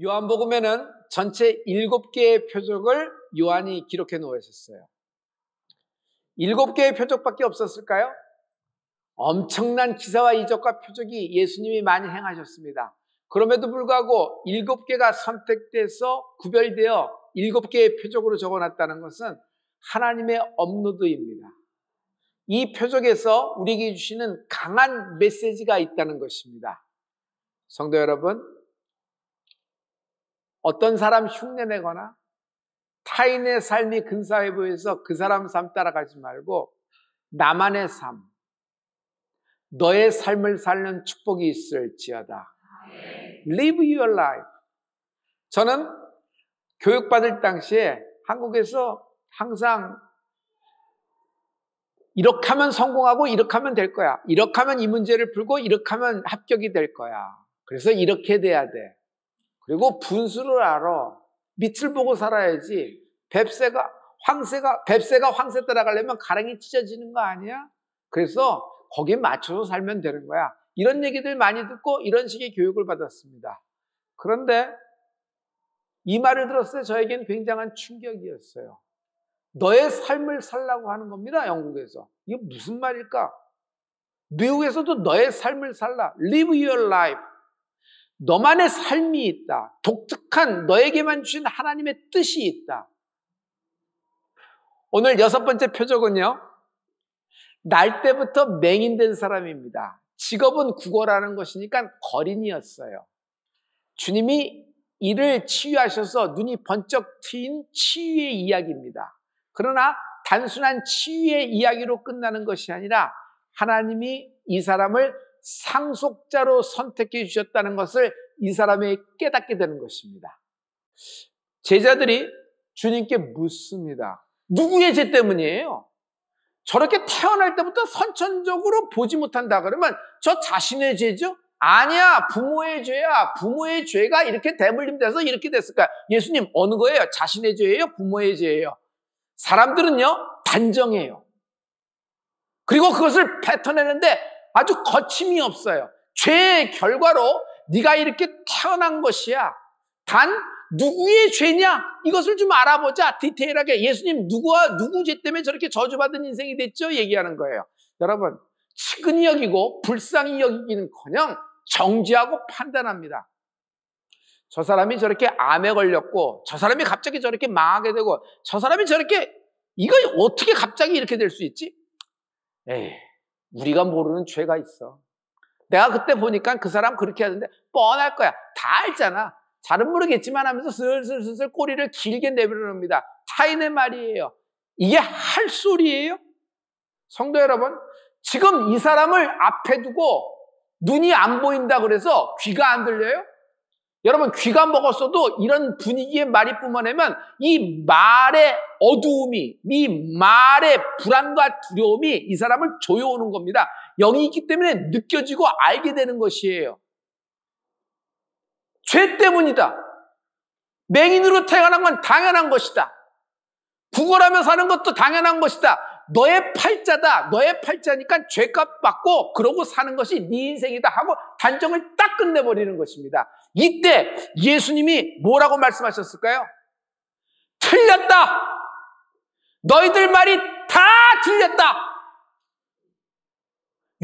요한복음에는 전체 7개의 표적을 요한이 기록해 놓으셨어요. 7개의 표적밖에 없었을까요? 엄청난 기사와 이적과 표적이 예수님이 많이 행하셨습니다. 그럼에도 불구하고 7개가 선택돼서 구별되어 7개의 표적으로 적어놨다는 것은 하나님의 업로드입니다. 이 표적에서 우리에게 주시는 강한 메시지가 있다는 것입니다. 성도 여러분, 어떤 사람 흉내내거나 타인의 삶이 근사해 보여서 그 사람 삶 따라가지 말고 나만의 삶, 너의 삶을 살는 축복이 있을지어다. Live your life. 저는 교육받을 당시에 한국에서 항상 이렇게 하면 성공하고 이렇게 하면 될 거야. 이렇게 하면 이 문제를 풀고 이렇게 하면 합격이 될 거야. 그래서 이렇게 돼야 돼. 그리고 분수를 알아. 밑을 보고 살아야지. 뱁새가 황새 따라가려면 가랑이 찢어지는 거 아니야? 그래서 거기에 맞춰서 살면 되는 거야. 이런 얘기들 많이 듣고 이런 식의 교육을 받았습니다. 그런데 이 말을 들었을 때 저에겐 굉장한 충격이었어요. 너의 삶을 살라고 하는 겁니다, 영국에서. 이게 무슨 말일까? 미국에서도 너의 삶을 살라. Live your life. 너만의 삶이 있다. 독특한 너에게만 주신 하나님의 뜻이 있다. 오늘 6번째 표적은요, 날 때부터 맹인된 사람입니다. 직업은 국어라는 것이니까 거린이었어요. 주님이 이를 치유하셔서 눈이 번쩍 트인 치유의 이야기입니다. 그러나 단순한 치유의 이야기로 끝나는 것이 아니라 하나님이 이 사람을 상속자로 선택해 주셨다는 것을 이 사람이 깨닫게 되는 것입니다. 제자들이 주님께 묻습니다. 누구의 죄 때문이에요? 저렇게 태어날 때부터 선천적으로 보지 못한다 그러면 저 자신의 죄죠? 아니야, 부모의 죄야. 부모의 죄가 이렇게 대물림돼서 이렇게 됐을 거야. 예수님, 어느 거예요? 자신의 죄예요? 부모의 죄예요? 사람들은요, 단정해요. 그리고 그것을 뱉어내는데 아주 거침이 없어요. 죄의 결과로 네가 이렇게 태어난 것이야. 단 누구의 죄냐? 이것을 좀 알아보자. 디테일하게. 예수님, 누구 죄 때문에 저렇게 저주받은 인생이 됐죠? 얘기하는 거예요. 여러분, 측은히 여기고 불쌍히 여기기는커녕 정죄하고 판단합니다. 저 사람이 저렇게 암에 걸렸고, 저 사람이 갑자기 저렇게 망하게 되고, 저 사람이 저렇게, 이거 어떻게 갑자기 이렇게 될 수 있지? 에이, 우리가 모르는 죄가 있어. 내가 그때 보니까 그 사람 그렇게 하는데 뻔할 거야. 다 알잖아. 잘은 모르겠지만 하면서 슬슬 꼬리를 길게 내밀어놓습니다. 타인의 말이에요. 이게 할 소리예요? 성도 여러분, 지금 이 사람을 앞에 두고 눈이 안 보인다 그래서 귀가 안 들려요? 여러분, 귀가 먹었어도 이런 분위기의 말이 뿜어내면 이 말의 어두움이, 이 말의 불안과 두려움이 이 사람을 조여오는 겁니다. 영이 있기 때문에 느껴지고 알게 되는 것이에요. 죄 때문이다. 맹인으로 태어난 건 당연한 것이다. 구걸하며 사는 것도 당연한 것이다. 너의 팔자다. 너의 팔자니까 죄값 받고 그러고 사는 것이 네 인생이다 하고 단정을 딱 끝내버리는 것입니다. 이때 예수님이 뭐라고 말씀하셨을까요? 틀렸다. 너희들 말이 다 틀렸다.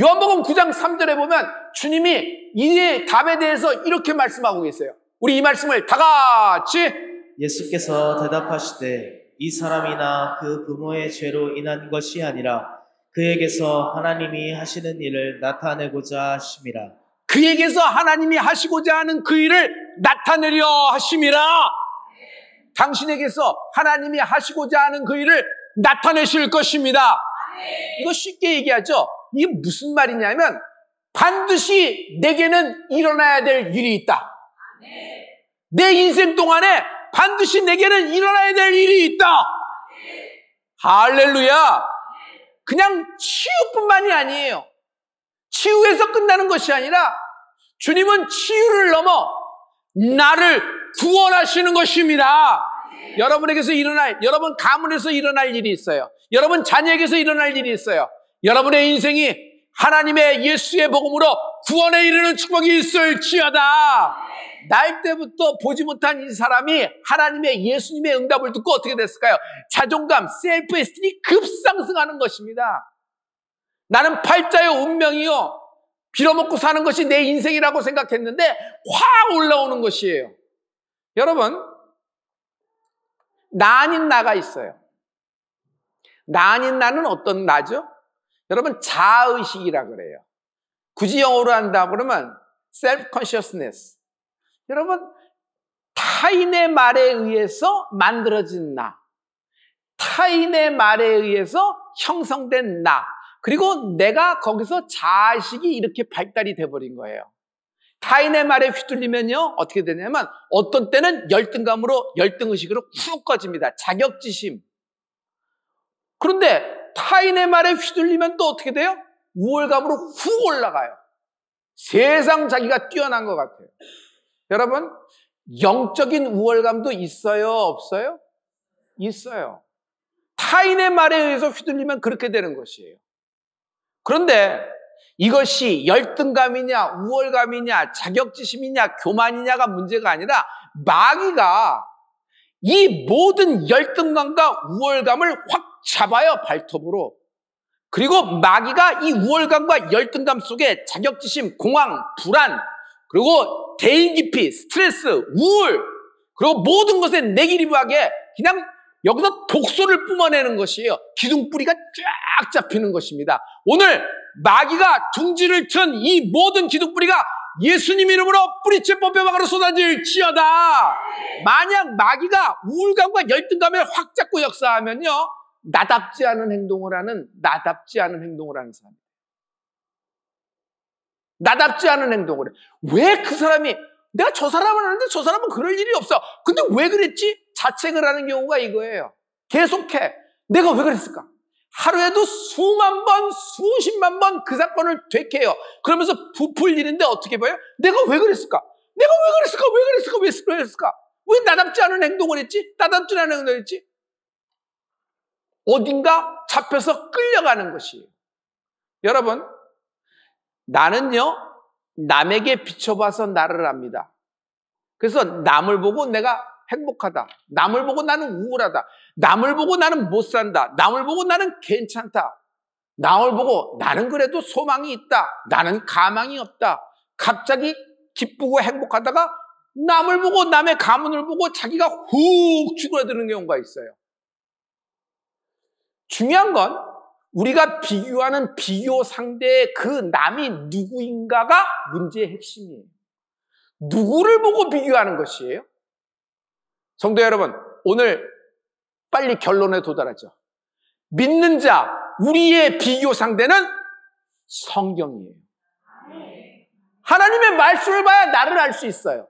요한복음 9장 3절에 보면 주님이 이 답에 대해서 이렇게 말씀하고 계세요. 우리 이 말씀을 다 같이. 예수께서 대답하시되 이 사람이나 그 부모의 죄로 인한 것이 아니라 그에게서 하나님이 하시는 일을 나타내고자 하심이라. 그에게서 하나님이 하시고자 하는 그 일을 나타내려 하심이라. 당신에게서 하나님이 하시고자 하는 그 일을 나타내실 것입니다. 이거 쉽게 얘기하죠. 이게 무슨 말이냐면 반드시 내게는 일어나야 될 일이 있다. 내 인생 동안에 반드시 내게는 일어나야 될 일이 있다. 할렐루야. 그냥 치유뿐만이 아니에요. 치유에서 끝나는 것이 아니라 주님은 치유를 넘어 나를 구원하시는 것입니다. 여러분에게서 여러분 가문에서 일어날 일이 있어요. 여러분 자녀에게서 일어날 일이 있어요. 여러분의 인생이 하나님의 예수의 복음으로 구원에 이르는 축복이 있을지어다. 날 때부터 보지 못한 이 사람이 하나님의 예수님의 응답을 듣고 어떻게 됐을까요? 자존감, 셀프 에스팀이 급상승하는 것입니다. 나는 팔자요 운명이요 빌어먹고 사는 것이 내 인생이라고 생각했는데 확 올라오는 것이에요. 여러분, 나 아닌 나가 있어요. 나 아닌 나는 어떤 나죠? 여러분, 자아의식이라 그래요. 굳이 영어로 한다 그러면 self-consciousness. 여러분, 타인의 말에 의해서 만들어진 나, 타인의 말에 의해서 형성된 나, 그리고 내가 거기서 자아의식이 이렇게 발달이 돼버린 거예요. 타인의 말에 휘둘리면요 어떻게 되냐면 어떤 때는 열등감으로, 열등의식으로 훅 꺼집니다. 자격지심. 그런데 타인의 말에 휘둘리면 또 어떻게 돼요? 우월감으로 훅 올라가요. 세상 자기가 뛰어난 것 같아요. 여러분, 영적인 우월감도 있어요, 없어요? 있어요. 타인의 말에 의해서 휘둘리면 그렇게 되는 것이에요. 그런데 이것이 열등감이냐, 우월감이냐, 자격지심이냐, 교만이냐가 문제가 아니라 마귀가 이 모든 열등감과 우월감을 확 잡아요, 발톱으로. 그리고 마귀가 이 우월감과 열등감 속에 자격지심, 공황, 불안, 그리고 대인 기피, 스트레스, 우울, 그리고 모든 것에 네기티브하게 그냥 여기서 독소를 뿜어내는 것이에요. 기둥뿌리가 쫙 잡히는 것입니다. 오늘 마귀가 둥지를 튼 이 모든 기둥뿌리가 예수님 이름으로 뿌리째 뽑혀박아로 쏟아질지어다. 만약 마귀가 우울감과 열등감에 확 잡고 역사하면요, 나답지 않은 행동을 하는 사람이에요. 나답지 않은 행동을 해. 왜 그 사람이, 내가 저 사람을 하는데 저 사람은 그럴 일이 없어. 근데 왜 그랬지? 자책을 하는 경우가 이거예요. 계속해. 내가 왜 그랬을까? 하루에도 수만 번, 수십만 번 그 사건을 되새요. 그러면서 부풀 일인데 어떻게 봐요? 내가 왜 그랬을까? 내가 왜 그랬을까? 왜 나답지 않은 행동을 했지? 나답지 않은 행동을 했지? 어딘가 잡혀서 끌려가는 것이에요. 여러분, 나는요, 남에게 비춰봐서 나를 압니다. 그래서 남을 보고 내가 행복하다. 남을 보고 나는 우울하다. 남을 보고 나는 못 산다. 남을 보고 나는 괜찮다. 남을 보고 나는 그래도 소망이 있다. 나는 가망이 없다. 갑자기 기쁘고 행복하다가 남을 보고 남의 가문을 보고 자기가 훅 죽어드는 경우가 있어요. 중요한 건 우리가 비교하는 비교 상대의 그 남이 누구인가가 문제의 핵심이에요. 누구를 보고 비교하는 것이에요? 성도 여러분, 오늘 빨리 결론에 도달하죠. 믿는 자, 우리의 비교 상대는 성경이에요. 하나님의 말씀을 봐야 나를 알 수 있어요.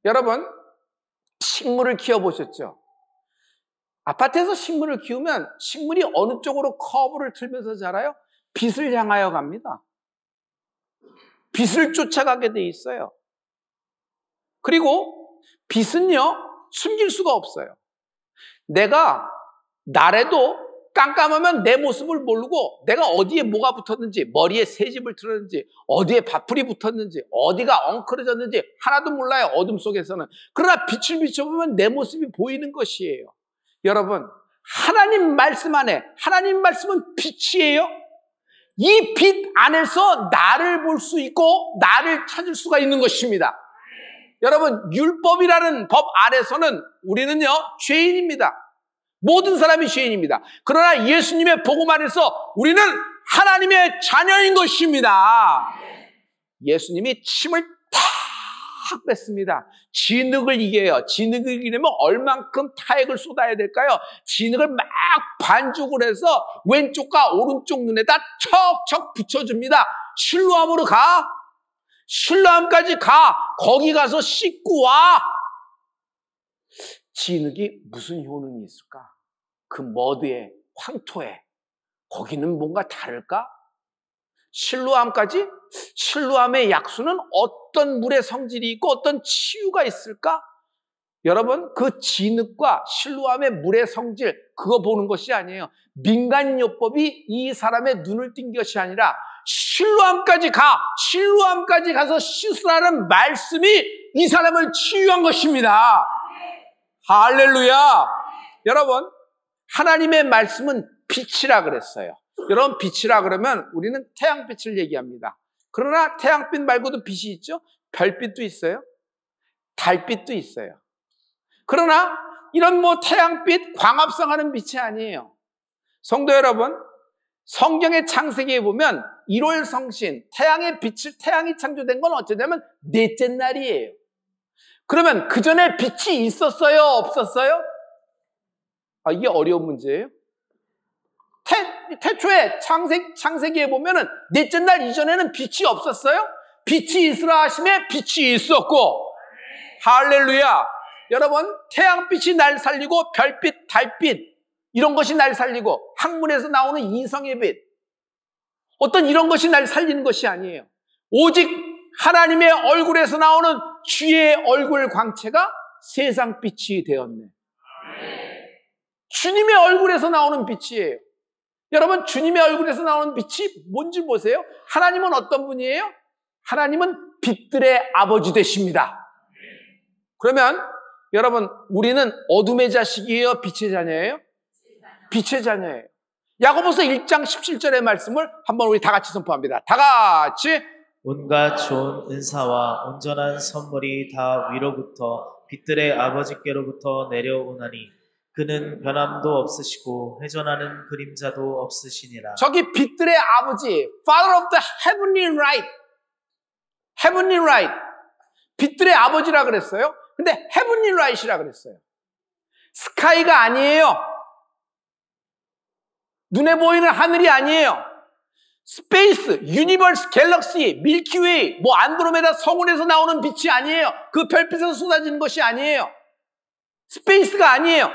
여러분, 식물을 키워보셨죠? 아파트에서 식물을 키우면 식물이 어느 쪽으로 커브를 틀면서 자라요? 빛을 향하여 갑니다. 빛을 쫓아가게 돼 있어요. 그리고 빛은요, 숨길 수가 없어요. 내가 날에도 깜깜하면 내 모습을 모르고 내가 어디에 뭐가 붙었는지, 머리에 새집을 틀었는지, 어디에 밥풀이 붙었는지, 어디가 엉클어졌는지 하나도 몰라요, 어둠 속에서는. 그러나 빛을 비춰보면 내 모습이 보이는 것이에요. 여러분, 하나님 말씀 안에, 하나님 말씀은 빛이에요. 이 빛 안에서 나를 볼 수 있고 나를 찾을 수가 있는 것입니다. 여러분, 율법이라는 법 안에서는 우리는요, 죄인입니다. 모든 사람이 죄인입니다. 그러나 예수님의 복음 안에서 우리는 하나님의 자녀인 것입니다. 예수님이 침을 탁 뺐습니다. 진흙을 이겨요. 진흙을 이기려면 얼만큼 타액을 쏟아야 될까요? 진흙을 막 반죽을 해서 왼쪽과 오른쪽 눈에다 척척 붙여줍니다. 실로암으로 가. 실로암까지 가. 거기 가서 씻고 와. 진흙이 무슨 효능이 있을까? 그 머드에, 황토에. 거기는 뭔가 다를까? 실로암까지? 실로암의 약수는 어떤 물의 성질이 있고 어떤 치유가 있을까? 여러분, 그 진흙과 실로암의 물의 성질, 그거 보는 것이 아니에요. 민간요법이 이 사람의 눈을 띈 것이 아니라 실로암까지 가서 씻으라는 말씀이 이 사람을 치유한 것입니다. 할렐루야. 여러분, 하나님의 말씀은 빛이라 그랬어요. 여러분, 빛이라 그러면 우리는 태양빛을 얘기합니다. 그러나 태양빛 말고도 빛이 있죠. 별빛도 있어요. 달빛도 있어요. 그러나 이런 태양빛, 광합성하는 빛이 아니에요. 성도 여러분, 성경의 창세기에 보면 1월 성신, 태양이 창조된 건 어쩌냐면 넷째 날이에요. 그러면 그 전에 빛이 있었어요? 없었어요? 이게 어려운 문제예요. 태초에 창세기에 보면은 넷째 날 이전에는 빛이 없었어요? 빛이 있으라 하심에 빛이 있었고, 할렐루야. 여러분, 태양빛이 날 살리고 별빛, 달빛 이런 것이 날 살리고 학문에서 나오는 이성의 빛, 어떤 이런 것이 날 살리는 것이 아니에요. 오직 하나님의 얼굴에서 나오는 주의 얼굴 광채가 세상 빛이 되었네. 주님의 얼굴에서 나오는 빛이에요. 여러분, 주님의 얼굴에서 나오는 빛이 뭔지 보세요. 하나님은 어떤 분이에요? 하나님은 빛들의 아버지 되십니다. 그러면 여러분, 우리는 어둠의 자식이에요? 빛의 자녀예요? 빛의 자녀예요. 야고보서 1장 17절의 말씀을 한번 우리 다 같이 선포합니다. 다 같이. 온갖 좋은 은사와 온전한 선물이 다 위로부터 빛들의 아버지께로부터 내려오나니 그는 변함도 없으시고 회전하는 그림자도 없으시니라. 저기 빛들의 아버지, Father of the Heavenly Light, Heavenly Light, 빛들의 아버지라 그랬어요. 근데 Heavenly Light이라 그랬어요. 스카이가 아니에요. 눈에 보이는 하늘이 아니에요. 스페이스, 유니버스, 갤럭시, 밀키웨이, 안드로메다 성운에서 나오는 빛이 아니에요. 그 별빛에서 쏟아지는 것이 아니에요. 스페이스가 아니에요.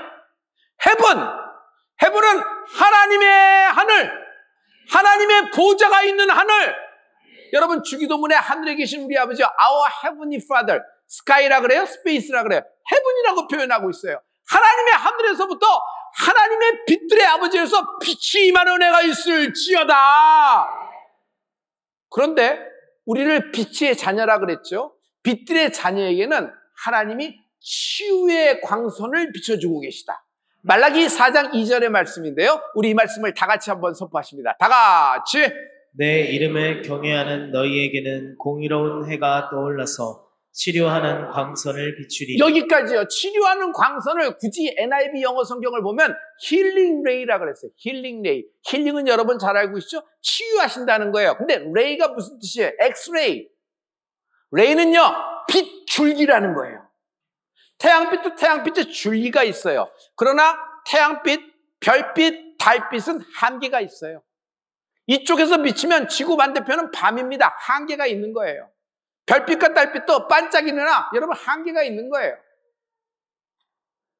헤븐은 하나님의 하늘, 하나님의 보좌가 있는 하늘. 여러분, 주기도문에 하늘에 계신 우리 아버지, Our Heavenly Father, 스카이라 그래요? 스페이스라 그래요? 헤븐이라고 표현하고 있어요. 하나님의 하늘에서부터 하나님의 빛들의 아버지에서 빛이 임하는 은혜가 있을지어다. 그런데 우리를 빛의 자녀라 그랬죠. 빛들의 자녀에게는 하나님이 치유의 광선을 비춰주고 계시다. 말라기 4장 2절의 말씀인데요. 우리 이 말씀을 다 같이 한번 선포하십니다. 다 같이. 내 이름을 경외하는 너희에게는 공의로운 해가 떠올라서 치료하는 광선을 비추리. 여기까지요. 치료하는 광선을 굳이 NIV 영어 성경을 보면 힐링 레이라 그랬어요. 힐링 레이. 힐링은 여러분 잘 알고 계시죠? 치유하신다는 거예요. 근데 레이가 무슨 뜻이에요? 엑스레이. 레이는요, 빛 줄기라는 거예요. 태양빛도 태양빛에 줄기가 있어요. 그러나 태양빛, 별빛, 달빛은 한계가 있어요. 이쪽에서 비치면 지구 반대편은 밤입니다. 한계가 있는 거예요. 별빛과 달빛도 반짝이느나 여러분 한계가 있는 거예요.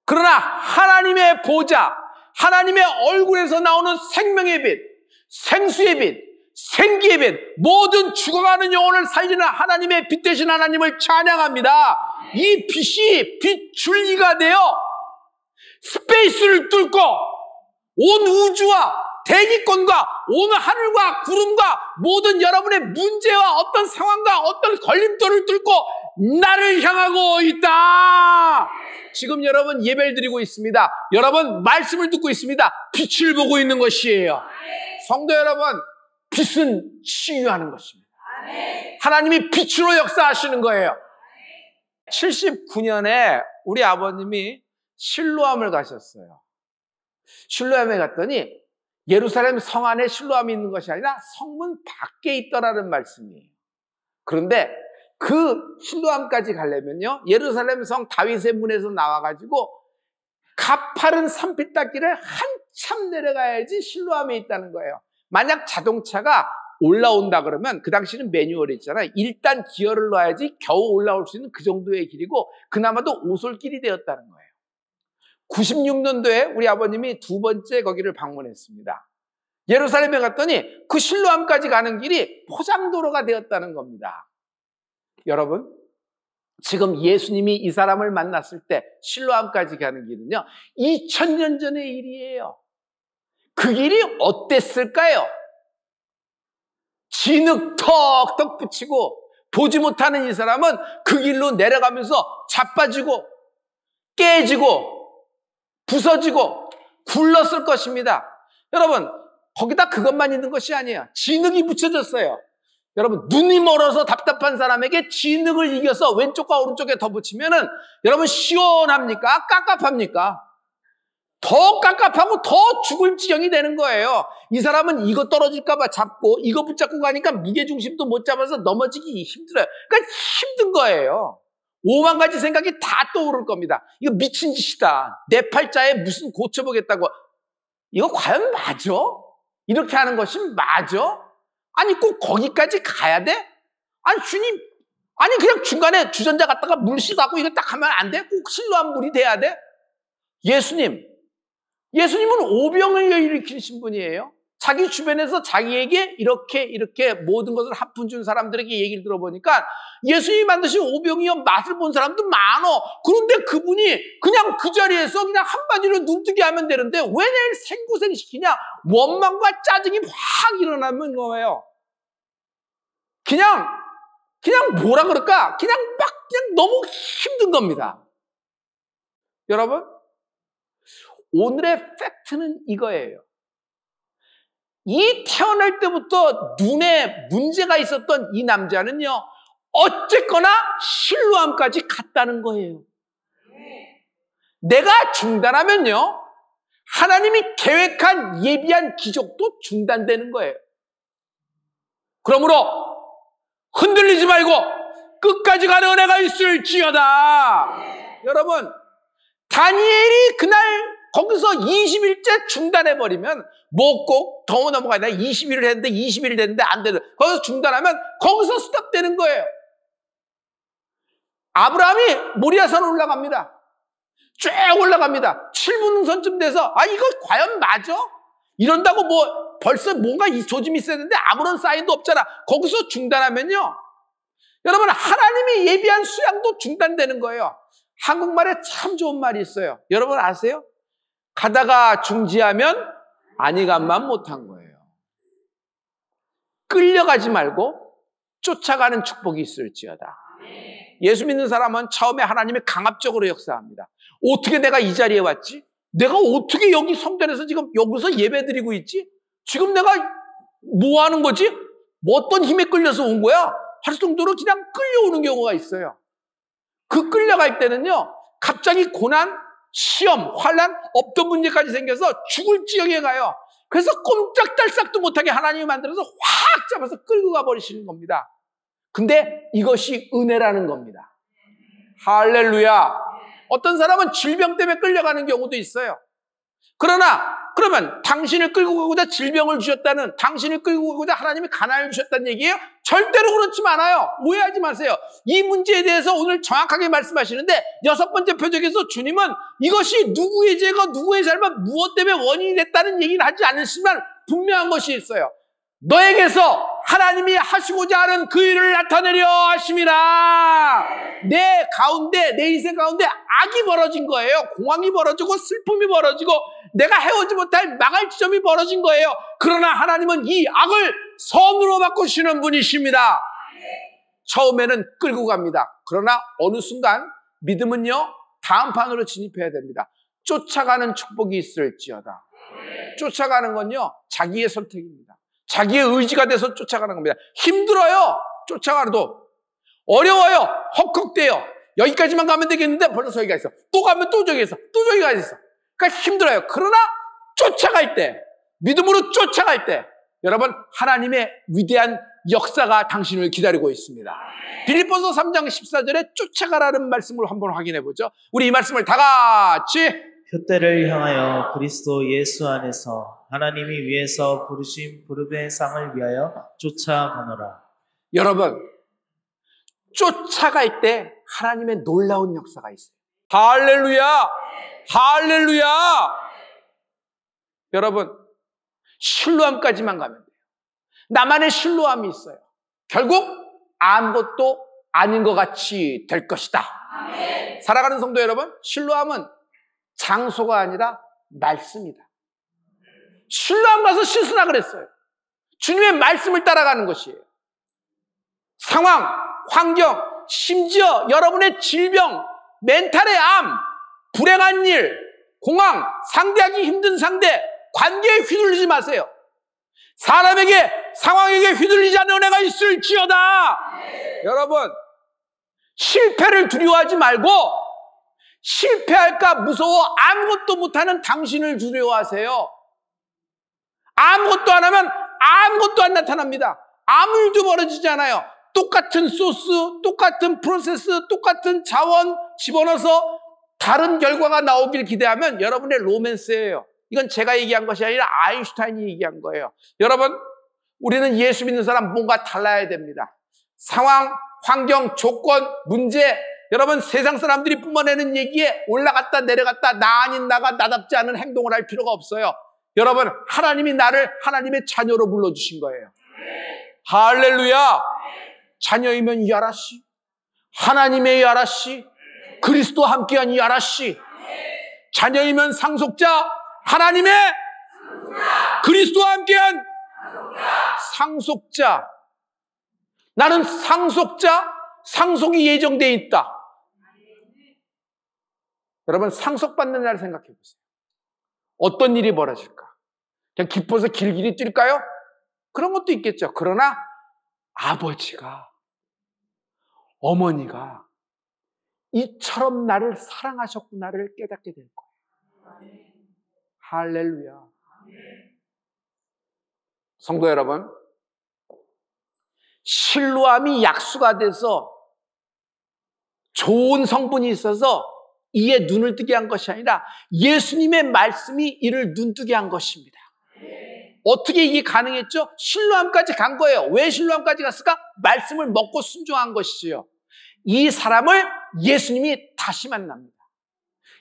그러나 하나님의 보좌, 하나님의 얼굴에서 나오는 생명의 빛, 생수의 빛, 생기의 빛, 모든 죽어가는 영혼을 살리는 하나님의 빛 되신 하나님을 찬양합니다. 이 빛이 빛 줄기가 되어 스페이스를 뚫고 온 우주와 대기권과 온 하늘과 구름과 모든 여러분의 문제와 어떤 상황과 어떤 걸림돌을 뚫고 나를 향하고 있다. 지금 여러분 예배를 드리고 있습니다. 여러분 말씀을 듣고 있습니다. 빛을 보고 있는 것이에요. 성도 여러분, 빛은 치유하는 것입니다. 하나님이 빛으로 역사하시는 거예요. 79년에 우리 아버님이 실로암을 가셨어요. 실로암에 갔더니 예루살렘 성 안에 실로암이 있는 것이 아니라 성문 밖에 있더라는 말씀이에요. 그런데 그 실로암까지 가려면요, 예루살렘 성 다윗의 문에서 나와가지고 가파른 산비탈길을 한참 내려가야지 실로암에 있다는 거예요. 만약 자동차가 올라온다 그러면 그 당시는 매뉴얼이 있잖아요. 일단 기어를 넣어야지 겨우 올라올 수 있는 그 정도의 길이고 그나마도 오솔길이 되었다는 거예요. 96년도에 우리 아버님이 두 번째 거기를 방문했습니다. 예루살렘에 갔더니 그 실로암까지 가는 길이 포장도로가 되었다는 겁니다. 여러분, 지금 예수님이 이 사람을 만났을 때 실로암까지 가는 길은요, 2000년 전의 일이에요. 그 길이 어땠을까요? 진흙 턱턱 붙이고 보지 못하는 이 사람은 그 길로 내려가면서 자빠지고 깨지고 부서지고 굴렀을 것입니다. 여러분, 거기다 그것만 있는 것이 아니에요. 진흙이 붙여졌어요. 여러분, 눈이 멀어서 답답한 사람에게 진흙을 이겨서 왼쪽과 오른쪽에 더 붙이면은 여러분 시원합니까? 깝깝합니까? 더 깝깝하고 더 죽을 지경이 되는 거예요. 이 사람은 이거 떨어질까 봐 잡고 이거 붙잡고 가니까 무게중심도 못 잡아서 넘어지기 힘들어요. 그러니까 힘든 거예요. 5만 가지 생각이 다 떠오를 겁니다. 이거 미친 짓이다. 내 팔자에 무슨 고쳐보겠다고. 이거 과연 맞아? 이렇게 하는 것이 맞아? 아니 꼭 거기까지 가야 돼? 아니 주님, 아니 그냥 중간에 주전자 갖다가 물 씻어갖고 이거 딱 하면 안 돼? 꼭 실로암 물이 돼야 돼? 예수님은 오병을 일으키신 분이에요. 자기 주변에서 자기에게 이렇게 모든 것을 합분 준 사람들에게 얘기를 들어보니까 예수님이 만드신 오병이요 맛을 본 사람도 많어. 그런데 그분이 그냥 그 자리에서 그냥 한마디로 눈뜨게 하면 되는데 왜 내일 생고생시키냐? 원망과 짜증이 확 일어나는 거예요. 그냥 뭐라 그럴까? 그냥 너무 힘든 겁니다. 여러분, 오늘의 팩트는 이거예요. 이 태어날 때부터 눈에 문제가 있었던 이 남자는요, 어쨌거나 실로암까지 갔다는 거예요. 내가 중단하면요, 하나님이 계획한 예비한 기적도 중단되는 거예요. 그러므로 흔들리지 말고 끝까지 가는 은혜가 있을지어다. 여러분, 다니엘이 그날 거기서 20일째 중단해버리면 뭐 꼭 더 넘어가야 돼. 20일을 했는데 20일이 됐는데 안 되는. 거기서 중단하면 거기서 스톱되는 거예요. 아브라함이 모리아산 올라갑니다. 쭉 올라갑니다. 7분 능선쯤 돼서 이거 과연 맞아? 이런다고 뭐 벌써 뭔가 이 조짐이 있어야 되는데 아무런 사인도 없잖아. 거기서 중단하면요, 여러분 하나님이 예비한 수양도 중단되는 거예요. 한국말에 참 좋은 말이 있어요. 여러분 아세요? 가다가 중지하면 아니간만 못한 거예요. 끌려가지 말고 쫓아가는 축복이 있을지어다. 예수 믿는 사람은 처음에 하나님이 강압적으로 역사합니다. 어떻게 내가 이 자리에 왔지? 내가 어떻게 여기 성전에서 지금 여기서 예배드리고 있지? 지금 내가 뭐 하는 거지? 뭐 어떤 힘에 끌려서 온 거야? 할 정도로 그냥 끌려오는 경우가 있어요. 그 끌려갈 때는요, 갑자기 고난, 시험, 환난, 없던 문제까지 생겨서 죽을 지경에 가요. 그래서 꼼짝달싹도 못하게 하나님이 만들어서 확 잡아서 끌고 가버리시는 겁니다. 근데 이것이 은혜라는 겁니다. 할렐루야. 어떤 사람은 질병 때문에 끌려가는 경우도 있어요. 그러면 당신을 끌고 가고자 질병을 주셨다는, 당신을 끌고 가고자 하나님이 가난을 주셨다는 얘기예요? 절대로 그렇지 않아요. 오해하지 마세요. 이 문제에 대해서 오늘 정확하게 말씀하시는데 6번째 표적에서 주님은 이것이 누구의 죄가 누구의 잘못 무엇 때문에 원인이 됐다는 얘기를 하지 않으시지만 분명한 것이 있어요. 너에게서 하나님이 하시고자 하는 그 일을 나타내려 하심이라. 내 가운데, 내 인생 가운데 악이 벌어진 거예요. 공황이 벌어지고 슬픔이 벌어지고 내가 해오지 못할 망할 지점이 벌어진 거예요. 그러나 하나님은 이 악을 선으로 바꾸시는 분이십니다. 처음에는 끌고 갑니다. 그러나 어느 순간 믿음은요, 다음 판으로 진입해야 됩니다. 쫓아가는 축복이 있을지어다. 쫓아가는 건요, 자기의 선택입니다. 자기의 의지가 돼서 쫓아가는 겁니다. 힘들어요. 쫓아가도. 어려워요. 헉헉대요. 여기까지만 가면 되겠는데 벌써 저기가 있어. 또 가면 또 저기 있어. 또 저기가 있어. 그러니까 힘들어요. 그러나 쫓아갈 때, 믿음으로 쫓아갈 때 여러분, 하나님의 위대한 역사가 당신을 기다리고 있습니다. 빌립보서 3장 14절에 쫓아가라는 말씀을 한번 확인해 보죠. 우리 이 말씀을 다 같이. 표대를 향하여 그리스도 예수 안에서 하나님이 위에서 부르신 부름의 상을 위하여 쫓아가노라. 여러분, 쫓아갈 때 하나님의 놀라운 역사가 있어요. 할렐루야! 할렐루야! 여러분, 실로암까지만 가면 돼요. 나만의 실로암이 있어요. 결국 아무것도 아닌 것 같이 될 것이다. 아멘. 사랑하는 성도 여러분, 실로암은 장소가 아니라 말씀이다. 실로암 가서 씻으라 그랬어요. 주님의 말씀을 따라가는 것이에요. 상황, 환경, 심지어 여러분의 질병, 멘탈의 암, 불행한 일, 공황, 상대하기 힘든 상대, 관계에 휘둘리지 마세요. 사람에게, 상황에게 휘둘리지 않는 은혜가 있을지어다. 여러분, 실패를 두려워하지 말고 실패할까 무서워 아무것도 못하는 당신을 두려워하세요. 아무것도 안 하면 아무것도 안 나타납니다. 아무 일도 벌어지지 않아요. 똑같은 소스, 똑같은 프로세스, 똑같은 자원 집어넣어서 다른 결과가 나오길 기대하면 여러분의 로맨스예요. 이건 제가 얘기한 것이 아니라 아인슈타인이 얘기한 거예요. 여러분, 우리는 예수 믿는 사람 뭔가 달라야 됩니다. 상황, 환경, 조건, 문제, 여러분 세상 사람들이 뿜어내는 얘기에 올라갔다 내려갔다 나 아닌 나가 나답지 않은 행동을 할 필요가 없어요. 여러분, 하나님이 나를 하나님의 자녀로 불러주신 거예요. 할렐루야. 자녀이면 야라씨, 하나님의 야라씨, 그리스도와 함께한 야라씨. 자녀이면 상속자, 하나님의 그리스도와 함께한 상속자. 나는 상속자, 상속이 예정되어 있다. 여러분, 상속받는 날 생각해 보세요. 어떤 일이 벌어질까? 그냥 기뻐서 길길이 뛸까요? 그런 것도 있겠죠. 그러나 아버지가, 어머니가 이처럼 나를 사랑하셨구나를 깨닫게 될 거예요. 할렐루야. 성도 여러분, 실로암이 약수가 돼서 좋은 성분이 있어서 이에 눈을 뜨게 한 것이 아니라 예수님의 말씀이 이를 눈뜨게 한 것입니다. 어떻게 이게 가능했죠? 실로암까지 간 거예요. 왜 실로암까지 갔을까? 말씀을 먹고 순종한 것이지요. 이 사람을 예수님이 다시 만납니다.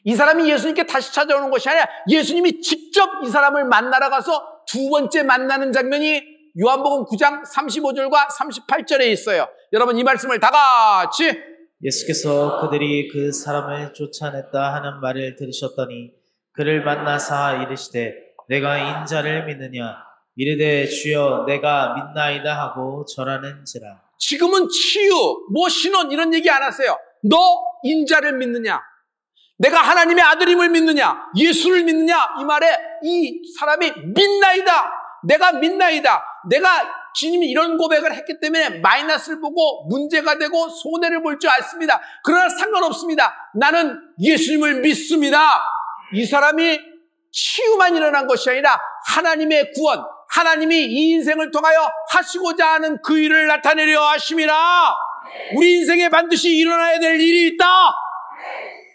이 사람이 예수님께 다시 찾아오는 것이 아니라 예수님이 직접 이 사람을 만나러 가서 두 번째 만나는 장면이 요한복음 9장 35절과 38절에 있어요. 여러분, 이 말씀을 다 같이. 예수께서 그들이 그 사람을 쫓아냈다 하는 말을 들으셨더니 그를 만나사 이르시되 내가 인자를 믿느냐? 이르되 주여 내가 믿나이다 하고 절하는지라. 지금은 치유, 신원 이런 얘기 안 하세요. 너 인자를 믿느냐? 내가 하나님의 아들임을 믿느냐? 예수를 믿느냐? 이 말에 이 사람이 믿나이다. 내가 믿나이다. 내가 주님이 이런 고백을 했기 때문에 마이너스를 보고 문제가 되고 손해를 볼 줄 알습니다. 그러나 상관없습니다. 나는 예수님을 믿습니다. 이 사람이 치유만 일어난 것이 아니라 하나님의 구원, 하나님이 이 인생을 통하여 하시고자 하는 그 일을 나타내려 하심이라. 우리 인생에 반드시 일어나야 될 일이 있다.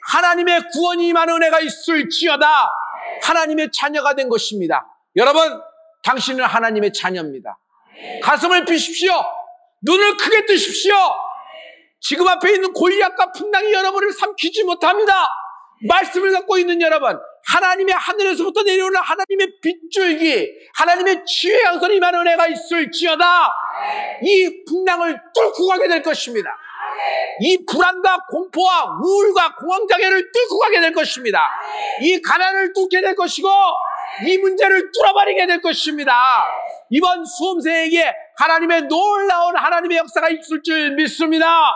하나님의 구원이 임한 은혜가 있을지어다. 하나님의 자녀가 된 것입니다. 여러분, 당신은 하나님의 자녀입니다. 가슴을 비십시오. 눈을 크게 뜨십시오. 지금 앞에 있는 골리앗과 풍랑이 여러분을 삼키지 못합니다. 말씀을 갖고 있는 여러분, 하나님의 하늘에서부터 내려오는 하나님의 빗줄기, 하나님의 치유의 양손이 임한 은혜가 있을지어다. 이 풍랑을 뚫고 가게 될 것입니다. 이 불안과 공포와 우울과 공황장애를 뚫고 가게 될 것입니다. 이 가난을 뚫게 될 것이고 이 문제를 뚫어버리게 될 것입니다. 이번 수험생에게 하나님의 놀라운 하나님의 역사가 있을 줄 믿습니다.